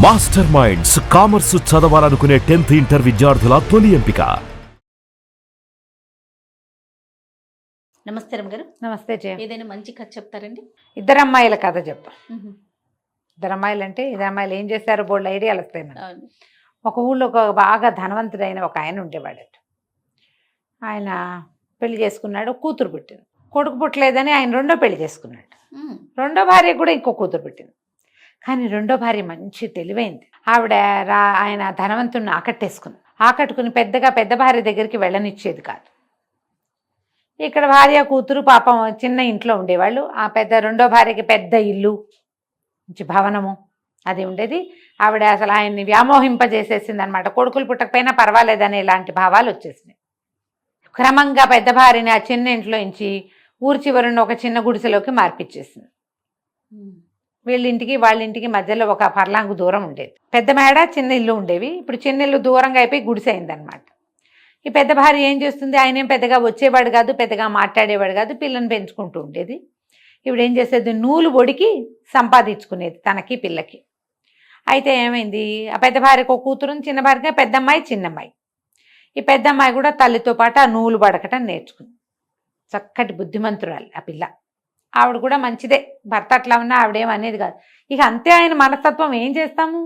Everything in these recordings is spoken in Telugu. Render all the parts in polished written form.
మాస్టర్ మైండ్స్ కామర్స్ చదవాలనుకునే 10th ఇంటర్ విద్యార్థుల తొలి ఎంపిక. నమస్తే రమ్మ గారు. నమస్తే జయ. ఏదైనా మంచి కథ చెప్తారండి? ఇద్దరు అమ్మాయిల కథ చెప్తా. ఇద్దరు అమ్మాయిలు అంటే ఇద్దరు అమ్మాయిలు ఏం చేశారో బోల్డ్ ఐడియాలు వస్తాయి మనకి. ఒక ఊళ్ళో ఒక బాగా ధనవంతుడైన ఒక ఆయన ఉండేవాడట. ఆయన పెళ్లి చేసుకున్నాడు, కూతురు పుట్టింది. కొడుకు పుట్టలేదని ఆయన రెండో పెళ్లి చేసుకున్నాడు. రెండో భార్య కూడా ఇంకో కూతురు పుట్టింది. కానీ రెండో భార్య మంచి తెలివైంది. ఆవిడ ఆయన ధనవంతుడిని ఆకట్టుకుని పెద్ద భార్య దగ్గరికి వెళ్ళనిచ్చేది కాదు. ఇక్కడ భార్య కూతురు పాపం చిన్న ఇంట్లో ఉండేవాళ్ళు. ఆ రెండో భార్యకి పెద్ద ఇల్లు, మంచి భవనము అది ఉండేది. ఆవిడ అసలు ఆయన్ని వ్యామోహింపజేసేసింది అనమాట. కొడుకులు పుట్టకపోయినా పర్వాలేదనే ఇలాంటి భావాలు వచ్చేసినాయి. క్రమంగా పెద్ద భార్యని ఆ చిన్న ఇంట్లో నుంచి ఊరి చివరిన ఒక చిన్న గుడిసెలోకి మార్పిచ్చేసింది. వీళ్ళింటికి వాళ్ళింటికి మధ్యలో ఒక పర్లాంగు దూరం ఉండేది. పెద్ద మేడ చిన్న ఇల్లు ఉండేవి. ఇప్పుడు చిన్న ఇల్లు దూరంగా అయిపోయి గుడిసె అయిందనమాట. ఈ పెద్ద భార్య ఏం చేస్తుంది, ఆయన ఏం పెద్దగా వచ్చేవాడు కాదు, పెద్దగా మాట్లాడేవాడు కాదు, పిల్లని పెంచుకుంటూ ఉండేది. ఇప్పుడు ఏం చేసేది, నూలు ఒడికి సంపాదించుకునేది తనకి పిల్లకి. అయితే ఏమైంది, ఆ పెద్ద భార్యకు ఒక కూతురు, చిన్న భార్యకి పెద్దమ్మాయి చిన్నమ్మాయి. ఈ పెద్దమ్మాయి కూడా తల్లితో పాటు ఆ నూలు పడకటం నేర్చుకుంది. చక్కటి బుద్ధిమంతురాలు ఆ పిల్ల. ఆవిడ కూడా మంచిదే, భర్త అట్లా ఉన్నా ఆవిడేం అనేది కాదు. ఇక అంతే ఆయన మనస్తత్వం, ఏం చేస్తాము,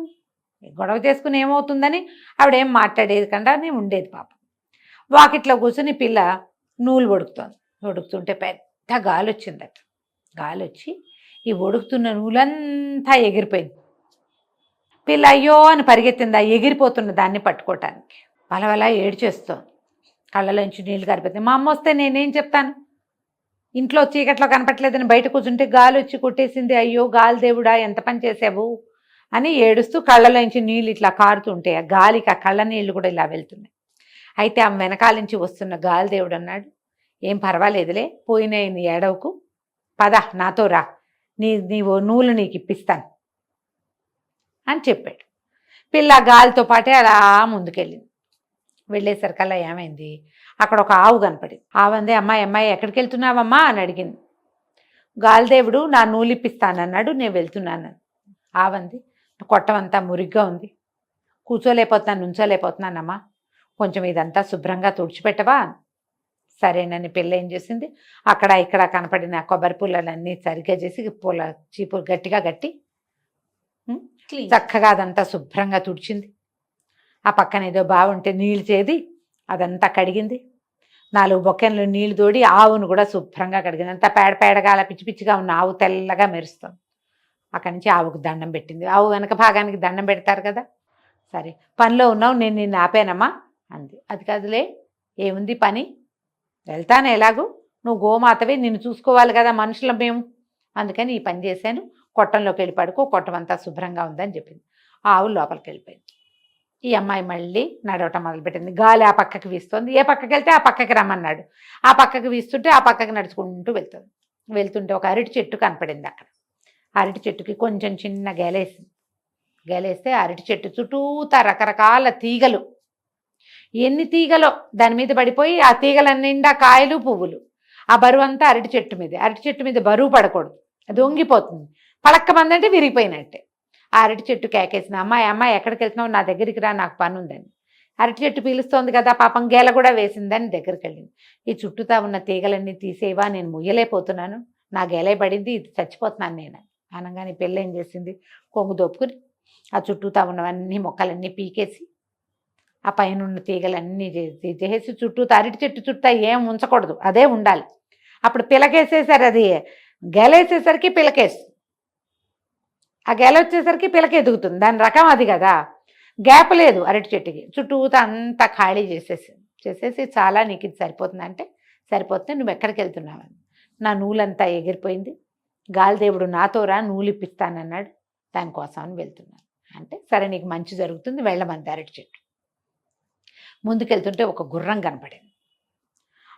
గొడవ చేసుకుని ఏమవుతుందని ఆవిడేం మాట్లాడేది కంటే ఉండేది. పాపం వాకిట్లో కూర్చుని పిల్ల నూలు ఒడుకుతుంటే పెద్ద గాలి వచ్చిందట. గాలి వచ్చి ఈ ఒడుకుతున్న నూలంతా ఎగిరిపోయింది. పిల్ల అయ్యో అని పరిగెత్తింది ఆ ఎగిరిపోతున్న దాన్ని పట్టుకోవటానికి. వలవలా ఏడ్చేస్తోంది, కళ్ళలోంచి నీళ్ళు గారిపోతుంది. మా అమ్మ వస్తే నేనేం చెప్తాను, ఇంట్లో చీకట్లో కనపట్లేదని బయట కూర్చుంటే గాలి వచ్చి కొట్టేసింది, అయ్యో గాలి దేవుడా ఎంత పని చేసావు అని ఏడుస్తూ కళ్ళలోంచి నీళ్ళు ఇట్లా కారుతుంటే ఆ గాలికి ఆ కళ్ళ నీళ్ళు కూడా ఇలా వెళ్తున్నాయి. అయితే ఆ వెనకాల నుంచి వస్తున్న గాలి దేవుడు అన్నాడు, ఏం పర్వాలేదులే, పోయిన నీ ఏడవకు, పద నాతో రా, నీవు నూలు నీకు ఇప్పిస్తాను అని చెప్పాడు. పిల్ల గాలితో పాటే అలా ముందుకెళ్ళింది. వెళ్ళేసరికల్లా ఏమైంది, అక్కడ ఒక ఆవు కనపడింది. ఆవంది, అమ్మాయి ఎక్కడికి వెళ్తున్నావమ్మా అని అడిగింది. గాలిదేవుడు నా నూలిప్పిస్తానన్నాడు, నేను వెళ్తున్నాను. ఆవంది, కొట్టమంతా మురిగ్గా ఉంది, కూర్చోలేకపోతున్నాను, నుంచోలేకపోతున్నానమ్మా, కొంచెం ఇదంతా శుభ్రంగా తుడిచిపెట్టవా. సరేనని పిల్ల ఏం చేసింది, అక్కడ ఇక్కడ కనపడిన కొబ్బరి పుల్లలన్నీ సరిగ్గా చేసి చీపురు గట్టిగా కట్టి చక్కగా అదంతా శుభ్రంగా తుడిచింది. ఆ పక్కన ఏదో బాగుంటే నీళ్ళు చేది అదంతా కడిగింది. 4 బొక్కెన్లు నీళ్లు తోడి ఆవును కూడా శుభ్రంగా కడిగింది. అంతా పేడగా అలా పిచ్చి పిచ్చిగా ఉన్న ఆవు తెల్లగా మెరుస్తుంది. అక్కడి నుంచి ఆవుకు దండం పెట్టింది. ఆవు వెనక భాగానికి దండం పెడతారు కదా. సరే పనిలో ఉన్నావు, నేను నిన్ను ఆపానమ్మా అంది. అది కాదులే, ఏముంది పని, వెళ్తాను ఎలాగూ, నువ్వు గోమాతవి, నిన్ను చూసుకోవాలి కదా, మనుషులం మేము, అందుకని ఈ పని చేశాను, కొట్టంలోకి వెళ్ళి పడుకో, కొట్టం అంతా శుభ్రంగా ఉందని చెప్పింది. ఆ ఆవు లోపలికి వెళ్ళిపోయింది. ఈ అమ్మాయి మళ్ళీ నడవటం మొదలుపెట్టింది. గాలి ఆ పక్కకి వీస్తుంది, ఏ పక్కకి వెళ్తే ఆ పక్కకి రమ్మన్నాడు. ఆ పక్కకి వీస్తుంటే ఆ పక్కకి నడుచుకుంటూ వెళ్తుంటే ఒక అరటి చెట్టు కనపడింది. అక్కడ అరటి చెట్టుకి కొంచెం చిన్న గేలేస్తే అరటి చెట్టు చుట్టూతా రకరకాల తీగలు, ఎన్ని తీగలో దాని మీద పడిపోయి ఆ తీగలన్నిండా కాయలు పువ్వులు. ఆ బరువు అంతా అరటి చెట్టు మీద బరువు పడకూడదు, అది వంగిపోతుంది. పలక్కమందంటే విరిగిపోయినట్టే. ఆ అరటి చెట్టు కేకేసిన, అమ్మాయి ఎక్కడికి వెళ్తున్నావు, నా దగ్గరికి రా, నాకు పని ఉందని. అరటి చెట్టు పీలుస్తోంది కదా, పాపం గేల కూడా వేసిందని దగ్గరికి వెళ్ళింది. ఈ చుట్టూతా ఉన్న తీగలన్నీ తీసేవా, నేను ముయ్యలేకపోతున్నాను, నా గేలే పడింది, ఇది చచ్చిపోతున్నాను నేను అనగానే పిల్ల ఏం చేసింది, కొంగు దొప్పుకుని ఆ చుట్టూతా ఉన్నవన్నీ మొక్కలన్నీ పీకేసి ఆ పైన ఉన్న తీగలన్నీ చేసి చుట్టూతా అరటి చెట్టు చుట్టూ ఏం ఉంచకూడదు, అదే ఉండాలి. అప్పుడు పిలకేసేసారు, అది గేలేసేసరికి పిలకేసి ఆ గెల వచ్చేసరికి పిలక ఎదుగుతుంది, దాని రకం అది కదా. గ్యాప్ లేదు అరటి చెట్టుకి, చుట్టూతా అంతా ఖాళీ చేసేసి చాలా నీకు ఇది సరిపోతుంది అంటే, సరిపోతుంది, నువ్వు ఎక్కడికి వెళ్తున్నావని. నా నూలంతా ఎగిరిపోయింది, గాలిదేవుడు నాతో రా, నూలు ఇప్పిస్తానన్నాడు, దానికోసమని వెళ్తున్నాను అంటే, సరే నీకు మంచి జరుగుతుంది, వెళ్ళమంది. అరటి చెట్టు ముందుకెళ్తుంటే ఒక గుర్రం కనపడింది.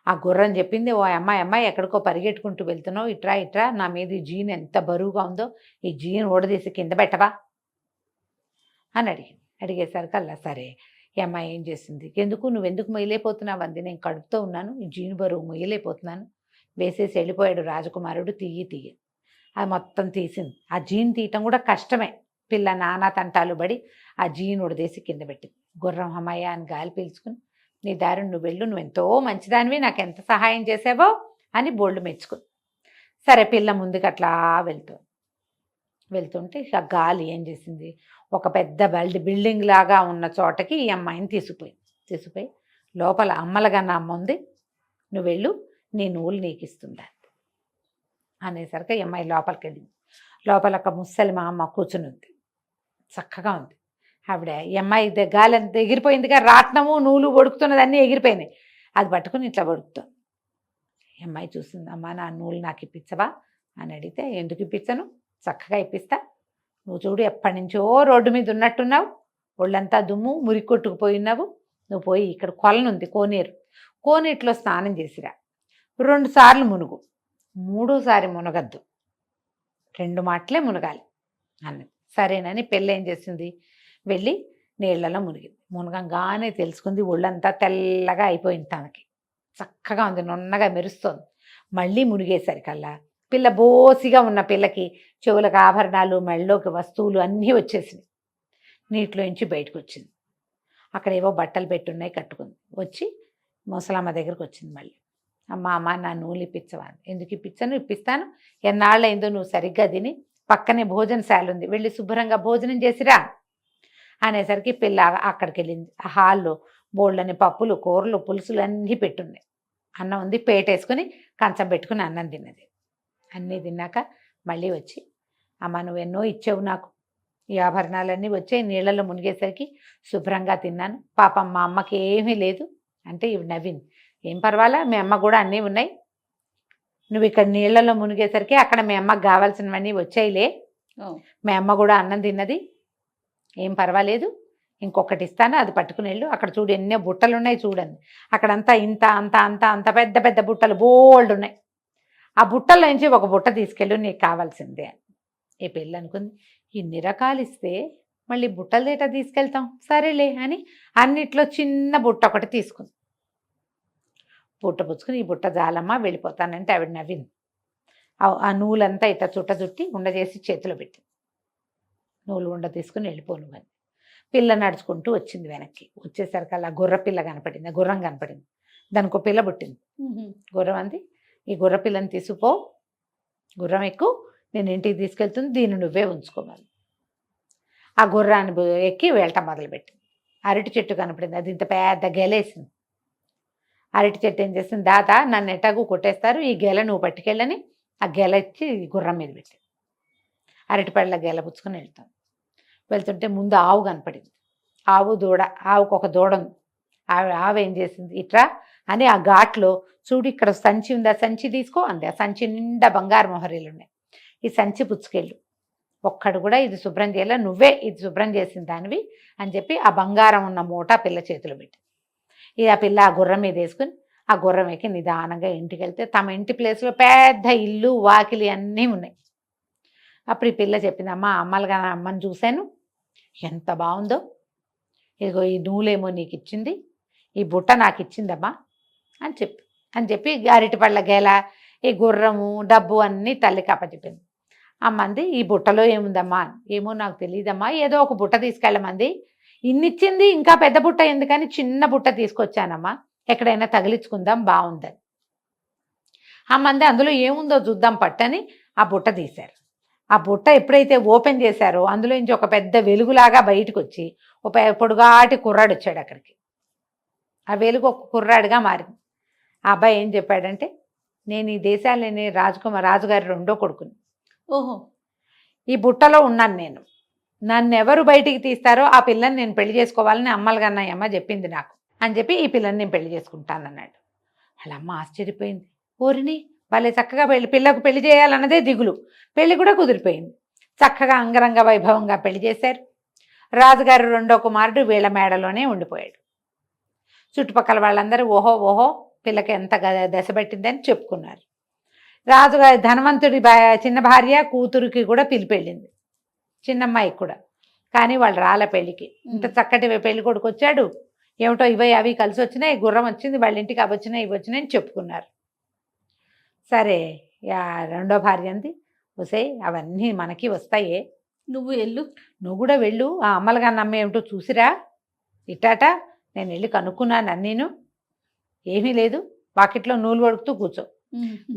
ఆ గుర్రం చెప్పింది, ఓ అమ్మాయి ఎక్కడికో పరిగెట్టుకుంటూ వెళ్తున్నావు, ఇట్రా, నా మీద ఈ జీన్ ఎంత బరువుగా ఉందో, ఈ జీన్ ఓడదీసి కింద పెట్టవా అని అడిగేసరికల్లా సరే. ఈ అమ్మాయి ఏం చేసింది, నువ్వెందుకు మొయ్యలేకపోతున్నావు అంది. నేను కడుపుతో ఉన్నాను, ఈ జీన్ బరువు మొయ్యలేకపోతున్నాను, వేసేసి వెళ్ళిపోయాడు రాజకుమారుడు, తీయి అది మొత్తం తీసింది. ఆ జీన్ తీయటం కూడా కష్టమే, పిల్ల నానా తంటాలు పడి ఆ జీను ఉడదేసి కింద పెట్టింది. గుర్రం అమ్మయ్య అని గాలి పీల్చుకుని, నీ దారి నువ్వు వెళ్ళు, నువ్వు ఎంతో మంచిదానివి, నాకు ఎంత సహాయం చేసావో అని బోల్డ్ మెచ్చుకుంది. సరే పిల్ల ముందుకు అట్లా వెళ్తుంటే ఇక గాలి ఏం చేసింది, ఒక పెద్ద బిల్డింగ్ లాగా ఉన్న చోటకి ఈ అమ్మాయిని తీసుకుపోయి లోపల అమ్మలగన్న అమ్మ ఉంది, నువ్వు వెళ్ళు, నీ నువ్వులు నీకు ఇస్తుందా అనేసరికి ఈ అమ్మాయి లోపలికి వెళ్ళింది. లోపల ఒక ముసలి మా అమ్మ కూర్చుని ఉంది, చక్కగా ఉంది ఆవిడ. ఈ అమ్మాయి గాలి అంత ఎగిరిపోయిందిగా, రాట్నము నూలు వడుకుతున్నది అన్నీ ఎగిరిపోయినాయి, అది పట్టుకుని ఇట్లా వడుకుతుంది. ఈ అమ్మాయి చూసింది, అమ్మ నా నూలు నాకు ఇప్పించవా అని అడిగితే, ఎందుకు ఇప్పించను, చక్కగా ఇప్పిస్తా, నువ్వు చూడు ఎప్పటి నుంచో రోడ్డు మీద ఉన్నట్టున్నావు, ఒళ్ళంతా దుమ్ము మురికి కొట్టుకుపోయినావు, నువ్వు పోయి ఇక్కడ కొలనుంది కోనేరులో స్నానం చేసిరా, 2 సార్లు మునుగు, 3సారి మునగద్దు, 2 మాటలే మునగాలి అన్నది. సరేనని పెళ్ళి ఏం చేసింది, వెళ్ళి నీళ్లలో మునిగింది. మునగంగానే తెలుసుకుంది ఒళ్ళంతా తెల్లగా అయిపోయింది, తనకి చక్కగా ఉంది, నున్నగా మెరుస్తోంది. మళ్ళీ మునిగేసరికల్లా పిల్ల బోసిగా ఉన్న పిల్లకి చెవులకు ఆభరణాలు, మెళ్ళలోకి వస్తువులు అన్నీ వచ్చేసినాయి. నీటిలోంచి బయటకు వచ్చింది. అక్కడ ఏవో బట్టలు పెట్టున్నాయి, కట్టుకుంది. వచ్చి ముసలమ్మ దగ్గరకు వచ్చింది. మళ్ళీ అమ్మ నా నూనె ఇప్పించవా, ఎందుకు ఇప్పించాను, ఇప్పిస్తాను, ఎన్నాళ్ళైందో నువ్వు సరిగ్గా తిని, పక్కనే భోజనశాల ఉంది, వెళ్ళి శుభ్రంగా భోజనం చేసిరా అనేసరికి పిల్ల అక్కడికి వెళ్ళింది. ఆ హాల్లో బోళ్ళని పప్పులు, కూరలు, పులుసులు అన్నీ పెట్టున్నాయి. అన్నం ఉంది, పేటేసుకుని కంచం పెట్టుకుని అన్నం తిన్నది. అన్నీ తిన్నాక మళ్ళీ వచ్చి, అమ్మ నువ్వు ఎన్నో ఇచ్చావు నాకు, ఈ ఆభరణాలన్నీ వచ్చాయి, నీళ్ళలో మునిగేసరికి శుభ్రంగా తిన్నాను, పాపం మా అమ్మకి ఏమీ లేదు అంటే ఇవి నవ్వింది. ఏం పర్వాలా, మీ అమ్మ కూడా అన్నీ ఉన్నాయి, నువ్వు ఇక్కడ నీళ్ళలో మునిగేసరికి అక్కడ మీ అమ్మకి కావాల్సినవన్నీ వచ్చాయిలే, మీ అమ్మ కూడా అన్నం తిన్నది, ఏం పర్వాలేదు, ఇంకొకటి ఇస్తాను, అది పట్టుకుని వెళ్ళు, అక్కడ చూడు ఎన్నో బుట్టలు ఉన్నాయి చూడండి, అక్కడంతా ఇంత అంత అంత అంత పెద్ద పెద్ద బుట్టలు బోల్డ్ ఉన్నాయి, ఆ బుట్టల్లో నుంచి ఒక బుట్ట తీసుకెళ్ళు, నీకు కావాల్సిందే అని. ఈ పిల్ల అనుకుంది, ఇన్ని రకాలు ఇస్తే మళ్ళీ బుట్టల దేట తీసుకెళ్తాం, సరేలే అని అన్నిట్లో చిన్న బుట్ట ఒకటి తీసుకుంది. బుట్ట పుచ్చుకుని, ఈ బుట్ట జాలమ్మ వెళ్ళిపోతానంటే ఆవిడ నవ్వింది. ఆ నూలంతా ఇట్లా చుట్టి ఉండ చేసి చేతిలో పెట్టింది. నూలు ఉండ తీసుకుని వెళ్ళిపోను అని. పిల్ల నడుచుకుంటూ వచ్చింది. వెనక్కి వచ్చేసరికి అలా గుర్రపిల్ల కనపడింది, గుర్రం కనపడింది, దానికి ఒక పిల్ల పుట్టింది. గుర్రం అంది, ఈ గుర్రపిల్లని తీసుకుపో, గుర్రం ఎక్కువ, నేను ఇంటికి తీసుకెళ్తుంది, దీన్ని నువ్వే ఉంచుకోమని. ఆ గుర్రాన్ని ఎక్కి వెళ్ళటం మొదలుపెట్టింది. అరటి చెట్టు కనపడింది, అది ఇంత పెద్ద గెలేసింది. అరటి చెట్టు ఏం చేసింది, దాత నన్ను ఎటాగు కొట్టేస్తారు, ఈ గెల నువ్వు పట్టుకెళ్ళని ఆ గెల ఇచ్చి గుర్రం మీద పెట్టి అరటి పళ్ళ గెల పుచ్చుకొని వెళ్తుంటే ముందు ఆవు కనపడింది. ఆవు దూడ, ఆవుకు ఒక దూడ ఉంది. ఆవు ఏం చేసింది, ఇట్రా అని ఆ ఘాట్లో చూడు ఇక్కడ సంచి ఉంది, ఆ సంచి తీసుకో అంది. ఆ సంచి నిండా బంగారు మొహరీలు ఉన్నాయి, ఈ సంచి పుచ్చుకెళ్ళు, ఒక్కడు కూడా ఇది శుభ్రం చేయాల, నువ్వే ఇది శుభ్రం చేసిన దానివి అని చెప్పి ఆ బంగారం ఉన్న మూట పిల్ల చేతిలో పెట్టి, ఇది ఆ పిల్ల ఆ గుర్రం మీద వేసుకుని ఆ గుర్రం ఎక్కి నిదానంగా ఇంటికి వెళ్తే తమ ఇంటి ప్లేస్లో పెద్ద ఇల్లు వాకిలి అన్నీ ఉన్నాయి. అప్పుడు ఈ పిల్ల చెప్పింది, అమ్మలుగా అమ్మని చూశాను, ఎంత బాగుందో, ఇదిగో ఈ నూలేమో నీకు ఇచ్చింది, ఈ బుట్ట నాకు ఇచ్చిందమ్మా అని చెప్పి అరటి పళ్ళ గేల, ఈ గుర్రము, డబ్బు అన్నీ తల్లికి అప్పచెప్పింది. అమ్మంది, ఈ బుట్టలో ఏముందమ్మా, ఏమో నాకు తెలియదమ్మా, ఏదో ఒక బుట్ట తీసుకెళ్ళమంది, ఇన్నిచ్చింది, ఇంకా పెద్ద బుట్ట ఎందుకని చిన్న బుట్ట తీసుకొచ్చానమ్మా, ఎక్కడైనా తగిలించుకుందాం బాగుందని. అమ్మంది, అందులో ఏముందో చూద్దాం పట్టని ఆ బుట్ట తీశారు. ఆ బుట్ట ఎప్పుడైతే ఓపెన్ చేశారో అందులో నుంచి ఒక పెద్ద వెలుగులాగా బయటకు వచ్చి ఒక పొడుగాటి కుర్రాడు వచ్చాడు అక్కడికి. ఆ వెలుగు ఒక కుర్రాడుగా మారింది. ఆ అబ్బాయి ఏం చెప్పాడంటే, నేను ఈ దేశాలని రాజుగారి 2వ కొడుకుని, ఓహో, ఈ బుట్టలో ఉన్నాను నేను, నన్ను ఎవరు బయటికి తీస్తారో ఆ పిల్లని నేను పెళ్లి చేసుకోవాలని అమ్మలుగన్నయ్యమ్మ చెప్పింది నాకు అని చెప్పి ఈ పిల్లని నేను పెళ్లి చేసుకుంటానన్నాడు. వాళ్ళ అమ్మ ఆశ్చర్యపోయింది. ఓరిని భలే చక్కగా పిల్లకు పెళ్లి చేయాలన్నదే దిగులు, పెళ్లి కూడా కుదిరిపోయింది. చక్కగా అంగరంగ వైభవంగా పెళ్లి చేశారు. రాజుగారు 2వ కుమారుడు వీళ్ళ మేడలోనే ఉండిపోయాడు. చుట్టుపక్కల వాళ్ళందరూ ఓహో పిల్లకి ఎంత దశ పట్టిందని చెప్పుకున్నారు. రాజుగారి ధనవంతుడి చిన్న భార్య కూతురికి కూడా పిలిపెళ్ళింది, చిన్నమ్మాయికి కూడా. కానీ వాళ్ళు రాలే పెళ్ళికి. ఇంత చక్కటి పెళ్లి కొడుకు వచ్చాడు, ఏమిటో ఇవి అవి కలిసి వచ్చినాయి, గుర్రం వచ్చింది, వాళ్ళ ఇంటికి అవి వచ్చినాయి ఇవి వచ్చినాయి అని చెప్పుకున్నారు. సరే 2వ భార్య అంది, వసే అవన్నీ మనకి వస్తాయే, నువ్వు ఎల్లు. నువ్వు కూడా వెళ్ళు, ఆ అమ్మలుగా నమ్మ ఏమిటో చూసిరా ఇట్టాట. నేను వెళ్ళి కనుక్కున్నాను అన్నీను, ఏమీ లేదు. వాకిట్లో నూలు వడుకుతూ కూర్చో,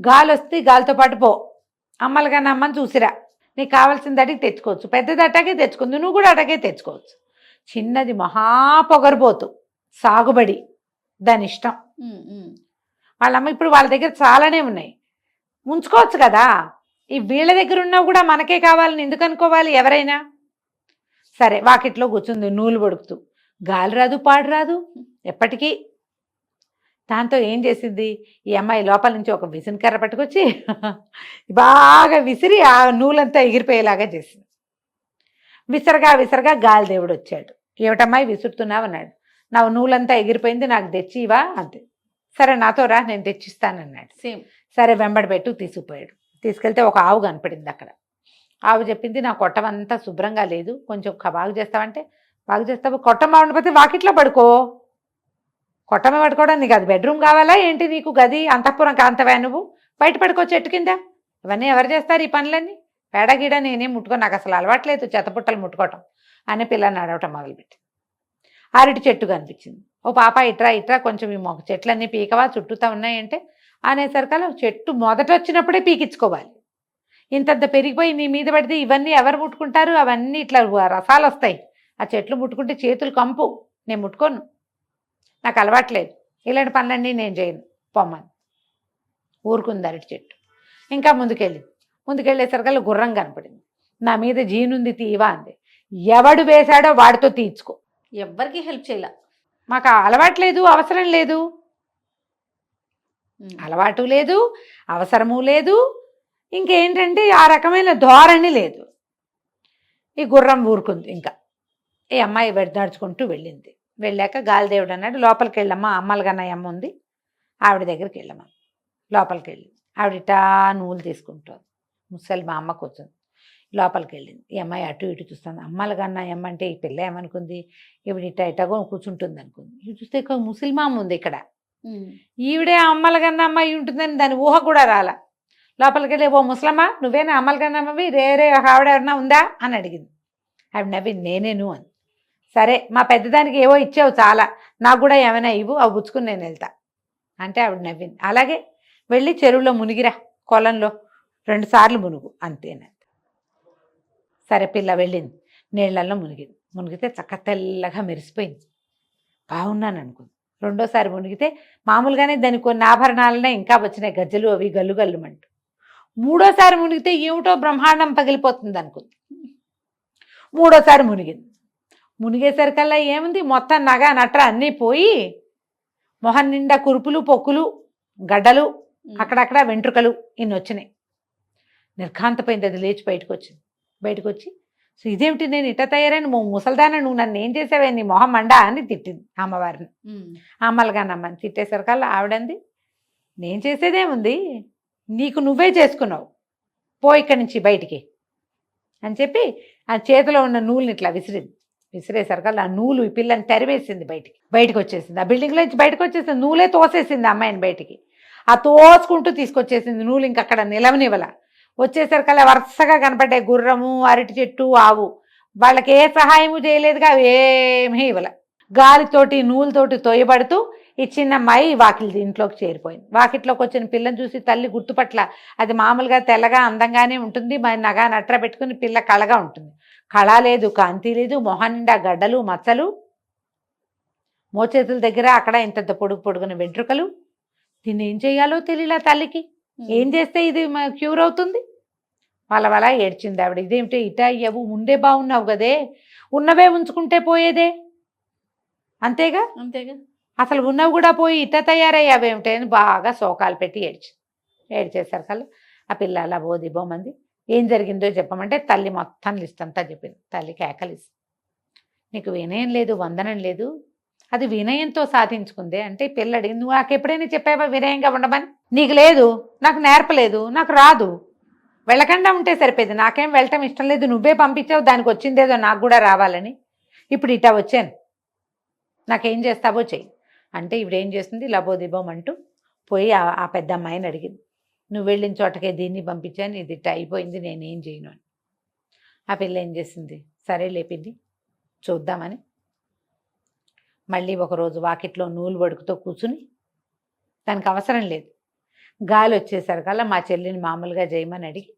గాలి వస్తే గాలితో పాటు పో. అమ్మలుగా నమ్మని చూసిరా, నీకు కావాల్సింది అడిగి తెచ్చుకోవచ్చు. పెద్దది అటాగే తెచ్చుకుంది, నువ్వు కూడా అటాగే తెచ్చుకోవచ్చు. చిన్నది మహా పొగరబోతు, సాగుబడి, దాని ఇష్టం. వాళ్ళమ్మ ఇప్పుడు వాళ్ళ దగ్గర చాలానే ఉన్నాయి, ఉంచుకోవచ్చు కదా. ఈ వీళ్ళ దగ్గర ఉన్నా కూడా మనకే కావాలని ఎందుకు అనుకోవాలి ఎవరైనా? సరే వాకిట్లో కూర్చుంది నూలు పడుకుతూ, గాలి రాదు పాడు రాదు ఎప్పటికీ. దాంతో ఏం చేసింది ఈ అమ్మాయి, లోపల నుంచి ఒక విసినకర్ర పట్టుకొచ్చి బాగా విసిరి ఆ నూలంతా ఎగిరిపోయేలాగా చేసింది. విసరగా విసరగా గాలిదేవుడు వచ్చాడు. ఏమిటమ్మాయి విసురుతున్నావు అన్నాడు. నా నూలంతా ఎగిరిపోయింది, నాకు తెచ్చివా అంతే. సరే నాతో రా, నేను తెచ్చిస్తానన్నాడు. సేమ్. సరే వెంబడి పెట్టు తీసుకుపోయాడు. తీసుకెళ్తే ఒక ఆవు కనపడింది అక్కడ. ఆవు చెప్పింది, నా కొట్టమంతా శుభ్రంగా లేదు, కొంచెం బాగు చేస్తావంటే బాగు చేస్తావు. కొట్టం బాగుండిపోతే వాకిట్లో పడుకో. కొట్టమే పడుకోవడం నీకు అది బెడ్రూమ్ కావాలా ఏంటి? నీకు గది అంతఃపురం కాంతవా నువ్వు? బయట పడుకో చెట్టు కింద. ఇవన్నీ ఎవరు చేస్తారు ఈ పనులన్నీ? పేడగీడ నేనేం ముట్టుకో, నాకు అసలు అలవాట్లేదు చెత్తపుట్టలు ముట్టుకోవటం అని పిల్లని అడవటం మొదలుపెట్టి. అరటి చెట్టు కనిపించింది. ఓ పాప ఇట్రా ఇట్రా, కొంచెం ఈ మొక్క చెట్లన్నీ పీకవా, చుట్టూతా ఉన్నాయంటే అనేసరికల్లా చెట్టు మొదట వచ్చినప్పుడే పీకించుకోవాలి. ఇంతంత పెరిగిపోయి నీ మీద పడితే ఇవన్నీ ఎవరు ముట్టుకుంటారు? అవన్నీ ఇట్లా రసాలు వస్తాయి. ఆ చెట్లు ముట్టుకుంటే చేతులు కంపు, నేను ముట్టుకోను, నాకు అలవాట్లేదు, ఇలాంటి పనులన్నీ నేను చేయను పొమ్మని ఊరుకుంది అరటి చెట్టు. ఇంకా ముందుకెళ్ళేసరికల్లా గుర్రం కనపడింది. నా మీద జీనుంది తీవా అంది. ఎవడు వేశాడో వాడితో తీర్చుకో, ఎవ్వరికి హెల్ప్ చేయాల. మాకు అలవాట్లేదు, అవసరం లేదు. అలవాటు లేదు, అవసరము లేదు, ఇంకేంటంటే ఆ రకమైన ధోరణి లేదు. ఈ గుర్రం ఊరుకుంది. ఇంకా ఈ అమ్మాయి నడుచుకుంటూ వెళ్ళింది. వెళ్ళాక గాలిదేవుడు అన్నాడు, లోపలికి వెళ్ళమ్మా, అమ్మలుగన్నయ్య అమ్మ ఉంది, ఆవిడ దగ్గరికి వెళ్ళమ్మా. లోపలికి వెళ్ళింది. ఆవిడ నూలు తీసుకుంటుంది. ముసలి మా అమ్మ కూర్చుంది. లోపలికి వెళ్ళింది. ఈ అమ్మాయి అటు ఇటు చూస్తుంది. అమ్మలుగన్నయ్య అమ్మ అంటే ఈ పిల్ల ఏమనుకుంది, ఈవిడ ఇటాగో కూర్చుంటుంది అనుకుంది. ఇవి చూస్తే ముసలిమామ ఉంది ఇక్కడ, ఈవిడే అమ్మలుగన్న అమ్మాయి ఉంటుందని దాని ఊహ కూడా రాల. లోపలికి వెళ్ళి, ఓ ముసలమ్మ నువ్వేనా అమ్మలుగన్నమ్మవి, రే ఆవిడ ఎవరన్నా ఉందా అని అడిగింది. ఆవిడ నవ్వి, నేనేను అని. సరే మా పెద్దదానికి ఏవో ఇచ్చావు చాలా, నాకు కూడా ఏమైనా ఇవ్వు, అవి పుచ్చుకుని నేను వెళ్తా అంటే ఆవిడ నవ్వింది. అలాగే వెళ్ళి చెరువులో మునిగిరా, కొలంలో 2 సార్లు మునుగు అంతేనంత. సరే పిల్ల వెళ్ళింది, నీళ్ళల్లో మునిగితే చక్క తెల్లగా మెరిసిపోయింది. బాగున్నాను అనుకుంది. రెండోసారి మునిగితే మామూలుగానే దానికి కొన్ని ఆభరణాలనే ఇంకా వచ్చినాయి, గజ్జలు అవి గల్లు గల్లుమంటూ. మూడోసారి మునిగితే ఏమిటో బ్రహ్మాండం పగిలిపోతుంది అనుకుంది. మూడోసారి మునిగేసరికల్లా ఏముంది, మొత్తం నగ నట్ర అన్నీ పోయి మొహం నిండా కురుపులు, పొక్కులు, గడ్డలు, అక్కడక్కడ వెంట్రుకలు ఇన్ని వచ్చినాయి. నిర్ఘాంతపోయింది. అది లేచి బయటకు వచ్చి సో ఇదేమిటి, నేను ఇట్ట తయారైన ముసల్దాన, నువ్వు నన్ను ఏం చేసావే, నీ మొహం మండా అని తిట్టింది అమ్మవారిని. అమ్మలుగానమ్మని తిట్టేసరికల్లా ఆవిడంది, నేను చేసేదేముంది, నీకు నువ్వే చేసుకున్నావు, పో ఇక్కడి నుంచి బయటికి అని చెప్పి ఆ చేతిలో ఉన్న నూలుని ఇట్లా విసిరేసరికల్లా ఆ నూలు ఈ పిల్లని తరివేసింది, బయటికి వచ్చేసింది. ఆ బిల్డింగ్లో నుంచి బయటకు వచ్చేసింది. నూలే తోసేసింది అమ్మాయిని బయటికి. ఆ తోసుకుంటూ తీసుకొచ్చేసింది నూలు, ఇంకక్కడ నిలవనివ్వల. వచ్చేసరికల్లా వరుసగా కనపడ్డాయి గుర్రము, అరటి చెట్టు, ఆవు. వాళ్ళకి ఏ సహాయము చేయలేదుగా, ఏమీ ఇవ్వల. గాలితోటి నూలుతోటి తోయబడుతూ ఈ చిన్న అమ్మాయి ఇంట్లోకి చేరిపోయింది. వాకిట్లోకి వచ్చిన పిల్లని చూసి తల్లి గుర్తుపట్ల. అది మామూలుగా తెల్లగా అందంగానే ఉంటుంది, మరి నగా నట్ర పెట్టుకుని పిల్ల కళగా ఉంటుంది. కళ లేదు, కాంతి లేదు, మొహం నిండా గడ్డలు మచ్చలు, మోచేతుల దగ్గర అక్కడ ఇంత పొడుగున వెంట్రుకలు. దీన్ని ఏం చేయాలో తెలియలా తల్లికి. ఏం చేస్తే ఇది క్యూర్ అవుతుంది? వాళ్ళ ఏడ్చింది ఆవిడ. ఇదేమిటి ఇటా అయ్యావు, ముందే బాగున్నావు కదే, ఉన్నవే ఉంచుకుంటే పోయేదే, అంతేగా అసలు ఉన్నవి కూడా పోయి ఇట్ట తయారయ్యావేమిటి అని బాగా శోకాలు పెట్టి ఏడ్చేసరికల్లా ఆ పిల్ల అలా బోమంది. ఏం జరిగిందో చెప్పమంటే తల్లి మొత్తం లిస్ట్ అంతా చెప్పింది. తల్లి కేకలిసి, నీకు వినయం లేదు, వందనం లేదు, అది వినయంతో సాధించుకుందే అంటే పిల్ల అడిగింది, నువ్వు నాకు ఎప్పుడైనా చెప్పావా వినయంగా ఉండమని? నీకు లేదు, నాకు నేర్పలేదు, నాకు రాదు, వెళ్ళకుండా ఉంటే సరిపోయింది, నాకేం వెళ్ళటం ఇష్టం లేదు, నువ్వే పంపించావు, దానికి వచ్చిందేదో నాకు కూడా రావాలని, ఇప్పుడు ఇట్టా వచ్చాను, నాకేం చేస్తావో చెయ్యి అంటే ఇవిడేం చేస్తుంది, లబోదిబోం అంటూ పోయి ఆ పెద్ద అమ్మాయిని అడిగింది, నువ్వు వెళ్ళిన చోటకే దీన్ని పంపించాను, ఇది ఇట్ట అయిపోయింది, నేనేం చేయను అని. ఆ పిల్ల ఏం చేసింది, సరే లేపింది చూద్దామని మళ్ళీ ఒకరోజు వాకిట్లో నూలు వడుకుతో కూర్చుని, దానికి అవసరం లేదు, గాలి వచ్చేసరికల్లా మా చెల్లిని మామూలుగా చేయమని అడిగి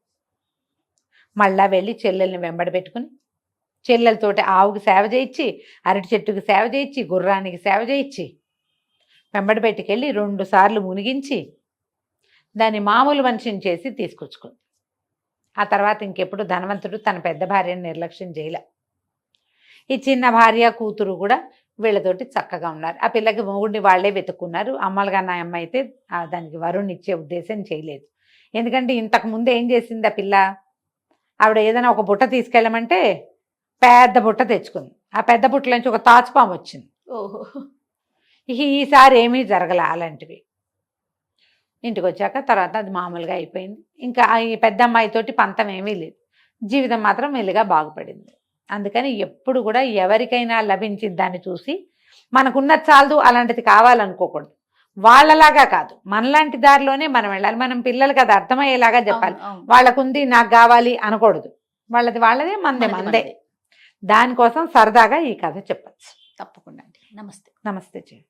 మళ్ళా వెళ్ళి చెల్లెల్ని వెంబడి పెట్టుకుని చెల్లెలతోటి ఆవుకి సేవ చేయించి, అరటి చెట్టుకి సేవ చేయించి, గుర్రానికి సేవ చేయించి వెంబడి పెట్టుకెళ్ళి 2 సార్లు మునిగించి దాన్ని మామూలు మనిషిని చేసి తీసుకొచ్చుకుంది. ఆ తర్వాత ఇంకెప్పుడు ధనవంతుడు తన పెద్ద భార్యను నిర్లక్ష్యం చేయలే. ఈ చిన్న భార్య కూతురు కూడా వీళ్ళతోటి చక్కగా ఉన్నారు. ఆ పిల్లకి మొగుడిని వాళ్ళే వెతుక్కున్నారు. అమ్మలుగా అమ్మ అయితే దానికి వరుణ్ ఇచ్చే ఉద్దేశం చేయలేదు. ఎందుకంటే ఇంతకు ముందు ఏం చేసింది ఆ పిల్ల, ఆవిడ ఏదైనా ఒక బుట్ట తీసుకెళ్ళమంటే పెద్ద బుట్ట తెచ్చుకుంది. ఆ పెద్ద బుట్టల నుంచి ఒక తాచుపాము వచ్చింది. ఓహో. ఈసారి ఏమీ జరగల అలాంటివి. ఇంటికి వచ్చాక తర్వాత అది మామూలుగా అయిపోయింది. ఇంకా ఈ పెద్ద అమ్మాయితోటి పంతం ఏమీ లేదు. జీవితం మాత్రం మెల్లిగా బాగుపడింది. అందుకని ఎప్పుడు కూడా ఎవరికైనా లభించిన దాన్ని చూసి మనకున్నది చాలదు అలాంటిది కావాలనుకోకూడదు. వాళ్ళలాగా కాదు, మనలాంటి దారిలోనే మనం వెళ్ళాలి. మనం పిల్లలకి అది అర్థమయ్యేలాగా చెప్పాలి. వాళ్ళకుంది నాకు కావాలి అనకూడదు. వాళ్ళది వాళ్ళదే, మనదే మనదే. దానికోసం సరదాగా ఈ కథ చెప్పచ్చు. తప్పకుండా అండి. నమస్తే. నమస్తే జయ.